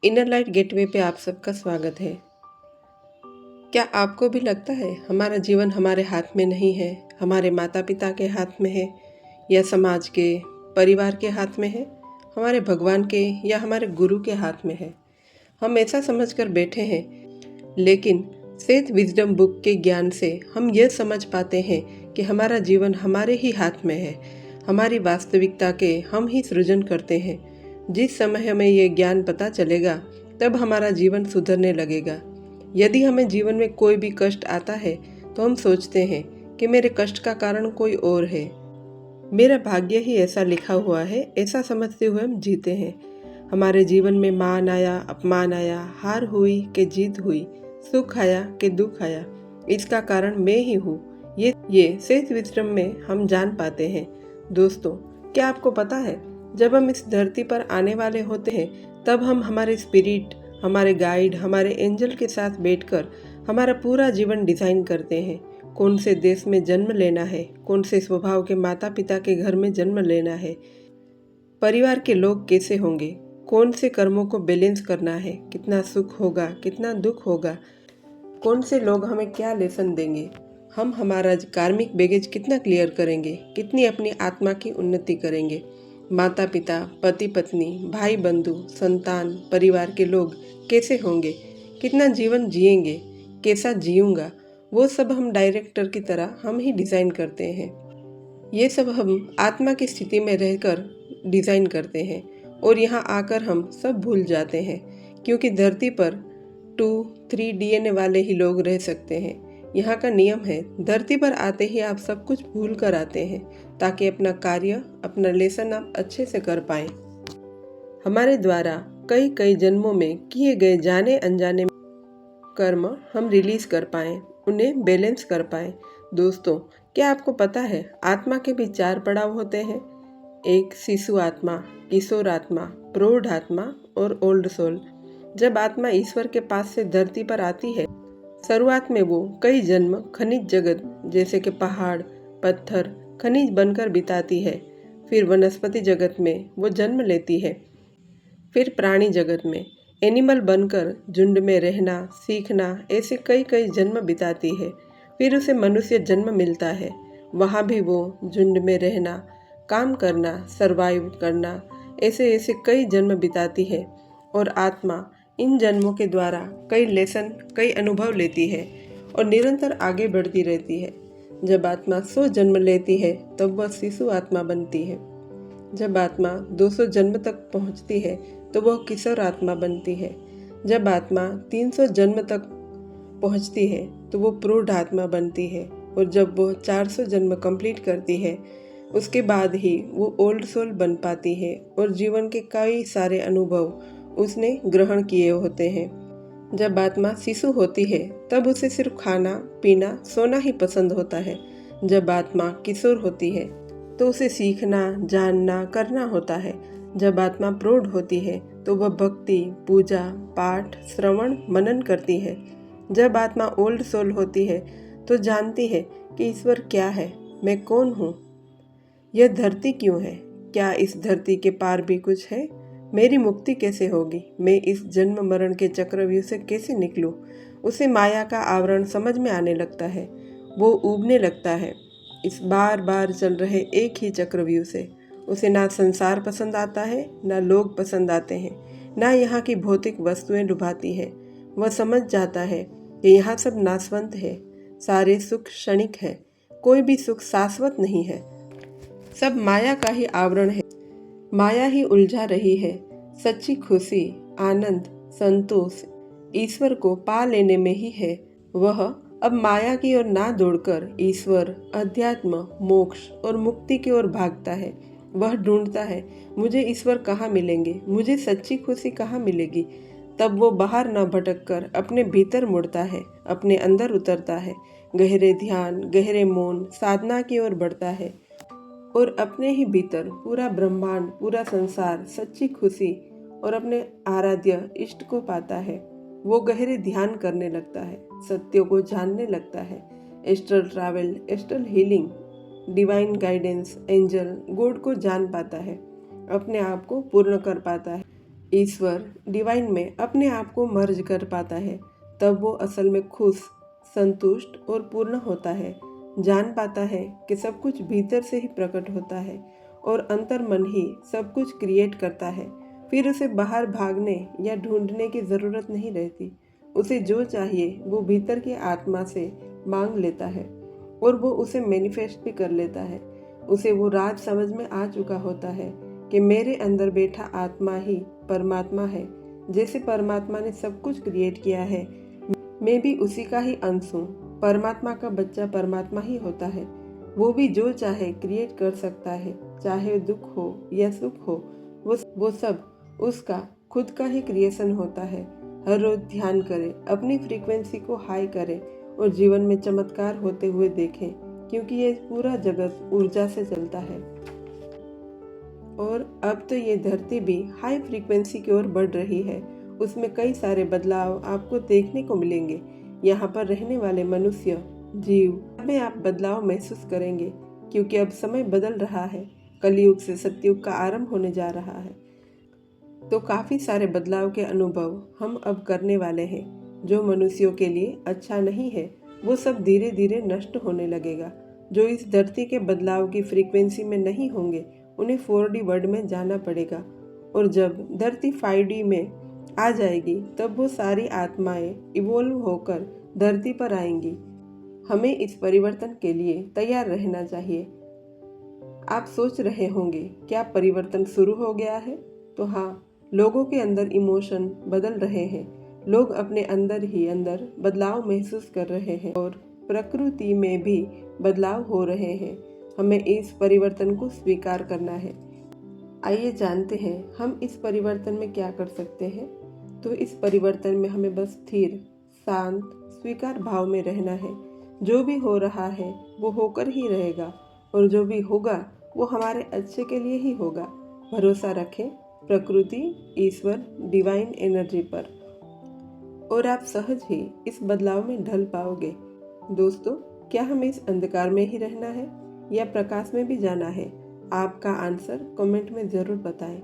Inner light gateway पे आप सबका स्वागत है। क्या आपको भी लगता है हमारा जीवन हमारे हाथ में नहीं है, हमारे माता पिता के हाथ में है या समाज के, परिवार के हाथ में है, हमारे भगवान के या हमारे गुरु के हाथ में है? हम ऐसा समझकर बैठे हैं, लेकिन सेथ विजडम बुक के ज्ञान से हम यह समझ पाते हैं कि हमारा जीवन हमारे ही हाथ में है। हमारी वास्तविकता के हम ही सृजन करते हैं। जिस समय हमें ये ज्ञान पता चलेगा तब हमारा जीवन सुधरने लगेगा। यदि हमें जीवन में कोई भी कष्ट आता है तो हम सोचते हैं कि मेरे कष्ट का कारण कोई और है, मेरा भाग्य ही ऐसा लिखा हुआ है, ऐसा समझते हुए हम जीते हैं। हमारे जीवन में मान आया, अपमान आया, हार हुई कि जीत हुई, सुख आया कि दुख आया, इसका कारण मैं ही हूँ। ये सेथ विजडम में हम जान पाते हैं। दोस्तों, क्या आपको पता है, जब हम इस धरती पर आने वाले होते हैं तब हम हमारे स्पिरिट, हमारे गाइड, हमारे एंजल के साथ बैठकर हमारा पूरा जीवन डिज़ाइन करते हैं। कौन से देश में जन्म लेना है, कौन से स्वभाव के माता पिता के घर में जन्म लेना है, परिवार के लोग कैसे होंगे, कौन से कर्मों को बैलेंस करना है, कितना सुख होगा, कितना दुख होगा, कौन से लोग हमें क्या लेसन देंगे, हम हमारा कार्मिक बैगेज कितना क्लियर करेंगे, कितनी अपनी आत्मा की उन्नति करेंगे, माता पिता, पति पत्नी, भाई बंधु, संतान, परिवार के लोग कैसे होंगे, कितना जीवन जिएंगे, कैसा जीऊंगा, वो सब हम डायरेक्टर की तरह हम ही डिज़ाइन करते हैं। ये सब हम आत्मा की स्थिति में रहकर डिज़ाइन करते हैं और यहाँ आकर हम सब भूल जाते हैं, क्योंकि धरती पर 2-3 डीएनए वाले ही लोग रह सकते हैं। यहाँ का नियम है, धरती पर आते ही आप सब कुछ भूल कर आते हैं ताकि अपना कार्य, अपना लेसन आप अच्छे से कर पाएं। हमारे द्वारा कई कई जन्मों में किए गए जाने अनजाने कर्म हम रिलीज कर पाएं, उन्हें बैलेंस कर पाएं। दोस्तों, क्या आपको पता है आत्मा के भी 4 पड़ाव होते हैं? एक शिशु आत्मा, किशोर आत्मा, प्रौढ़ आत्मा और ओल्ड सोल। जब आत्मा ईश्वर के पास से धरती पर आती है, शुरुआत में वो कई जन्म खनिज जगत जैसे कि पहाड़, पत्थर, खनिज बनकर बिताती है। फिर वनस्पति जगत में वो जन्म लेती है। फिर प्राणी जगत में एनिमल बनकर झुंड में रहना, सीखना, ऐसे कई कई जन्म बिताती है। फिर उसे मनुष्य जन्म मिलता है। वहाँ भी वो झुंड में रहना, काम करना, सरवाइव करना, ऐसे ऐसे कई जन्म बिताती है। और आत्मा इन जन्मों के द्वारा कई लेसन, कई अनुभव लेती है और निरंतर आगे बढ़ती रहती है। जब आत्मा 100 जन्म लेती है तब वह शिशु आत्मा बनती है। जब आत्मा 200 जन्म तक पहुंचती है तो वह किशोर आत्मा बनती है। जब आत्मा 300 जन्म तक पहुंचती है तो वो प्रौढ़ आत्मा बनती है। और जब वह 400 जन्म कंप्लीट करती है, उसके बाद ही वो ओल्ड सोल बन पाती है और जीवन के कई सारे अनुभव उसने ग्रहण किए होते हैं। जब आत्मा शिशु होती है तब उसे सिर्फ खाना, पीना, सोना ही पसंद होता है। जब आत्मा किशोर होती है तो उसे सीखना, जानना, करना होता है। जब आत्मा प्रौढ़ होती है तो वह भक्ति, पूजा, पाठ, श्रवण, मनन करती है। जब आत्मा ओल्ड सोल होती है तो जानती है कि ईश्वर क्या है, मैं कौन हूँ, यह धरती क्यों है, क्या इस धरती के पार भी कुछ है, मेरी मुक्ति कैसे होगी, मैं इस जन्म मरण के चक्रव्यूह से कैसे निकलूं। उसे माया का आवरण समझ में आने लगता है। वो ऊबने लगता है इस बार बार चल रहे एक ही चक्रव्यूह से। उसे ना संसार पसंद आता है, ना लोग पसंद आते हैं, ना यहाँ की भौतिक वस्तुएं लुभाती है। वह समझ जाता है कि यहाँ सब नाशवंत है, सारे सुख क्षणिक है, कोई भी सुख शाश्वत नहीं है, सब माया का ही आवरण है। माया ही उलझा रही है। सच्ची खुशी, आनंद, संतोष ईश्वर को पा लेने में ही है। वह अब माया की ओर ना दौड़कर ईश्वर, अध्यात्म, मोक्ष और मुक्ति की ओर भागता है। वह ढूंढता है, मुझे ईश्वर कहाँ मिलेंगे, मुझे सच्ची खुशी कहाँ मिलेगी। तब वो बाहर न भटक कर अपने भीतर मुड़ता है, अपने अंदर उतरता है, गहरे ध्यान, गहरे मौन, साधना की ओर बढ़ता है और अपने ही भीतर पूरा ब्रह्मांड, पूरा संसार, सच्ची खुशी और अपने आराध्य इष्ट को पाता है। वो गहरे ध्यान करने लगता है, सत्यों को जानने लगता है। Astral travel, astral healing, divine guidance, angel, God को जान पाता है, अपने आप को पूर्ण कर पाता है। ईश्वर डिवाइन में अपने आप को मर्ज कर पाता है, तब वो असल में खुश, संतुष्ट और पूर्ण होता है। जान पाता है कि सब कुछ भीतर से ही प्रकट होता है और अंतर्मन ही सब कुछ क्रिएट करता है। फिर उसे बाहर भागने या ढूंढने की ज़रूरत नहीं रहती। उसे जो चाहिए वो भीतर की आत्मा से मांग लेता है और वो उसे मैनिफेस्ट भी कर लेता है। उसे वो राज समझ में आ चुका होता है कि मेरे अंदर बैठा आत्मा ही परमात्मा है। जैसे परमात्मा ने सब कुछ क्रिएट किया है, मैं भी उसी का ही अंश हूँ। परमात्मा का बच्चा परमात्मा ही होता है। वो भी जो चाहे क्रिएट कर सकता है, चाहे दुख हो या सुख हो, वो सब उसका खुद का ही क्रिएशन होता है। हर रोज ध्यान करें, अपनी फ्रीक्वेंसी को हाई करें और जीवन में चमत्कार होते हुए देखें, क्योंकि ये पूरा जगत ऊर्जा से चलता है। और अब तो ये धरती भी हाई फ्रीक्वेंसी की ओर बढ़ रही है। उसमें कई सारे बदलाव आपको देखने को मिलेंगे। यहाँ पर रहने वाले मनुष्य, जीव में आप बदलाव महसूस करेंगे, क्योंकि अब समय बदल रहा है। कलयुग से सतयुग का आरंभ होने जा रहा है। तो काफ़ी सारे बदलाव के अनुभव हम अब करने वाले हैं। जो मनुष्यों के लिए अच्छा नहीं है, वो सब धीरे धीरे नष्ट होने लगेगा। जो इस धरती के बदलाव की फ्रीक्वेंसी में नहीं होंगे, उन्हें 4D वर्ल्ड में जाना पड़ेगा। और जब धरती 5D में आ जाएगी, तब वो सारी आत्माएं इवोल्व होकर धरती पर आएंगी। हमें इस परिवर्तन के लिए तैयार रहना चाहिए। आप सोच रहे होंगे, क्या परिवर्तन शुरू हो गया है? तो हाँ, लोगों के अंदर इमोशन बदल रहे हैं। लोग अपने अंदर ही अंदर बदलाव महसूस कर रहे हैं और प्रकृति में भी बदलाव हो रहे हैं। हमें इस परिवर्तन को स्वीकार करना है। आइए जानते हैं हम इस परिवर्तन में क्या कर सकते हैं। तो इस परिवर्तन में हमें बस स्थिर, शांत, स्वीकार भाव में रहना है। जो भी हो रहा है वो होकर ही रहेगा और जो भी होगा वो हमारे अच्छे के लिए ही होगा। भरोसा रखें प्रकृति, ईश्वर, डिवाइन एनर्जी पर, और आप सहज ही इस बदलाव में ढल पाओगे। दोस्तों, क्या हमें इस अंधकार में ही रहना है या प्रकाश में भी जाना है? आपका आंसर कमेंट में ज़रूर बताएं।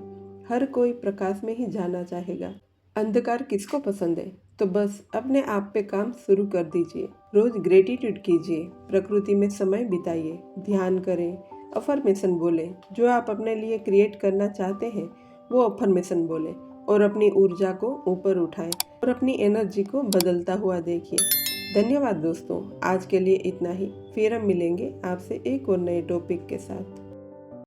हर कोई प्रकाश में ही जाना चाहेगा। अंधकार किसको पसंद है? तो बस अपने आप पे काम शुरू कर दीजिए। रोज ग्रेटिट्यूड कीजिए, प्रकृति में समय बिताइए, ध्यान करें, अफर्मेशन बोलें। जो आप अपने लिए क्रिएट करना चाहते हैं वो अफर्मेशन बोलें और अपनी ऊर्जा को ऊपर उठाएं और अपनी एनर्जी को बदलता हुआ देखिए। धन्यवाद दोस्तों, आज के लिए इतना ही। फिर हम मिलेंगे आपसे एक और नए टॉपिक के साथ।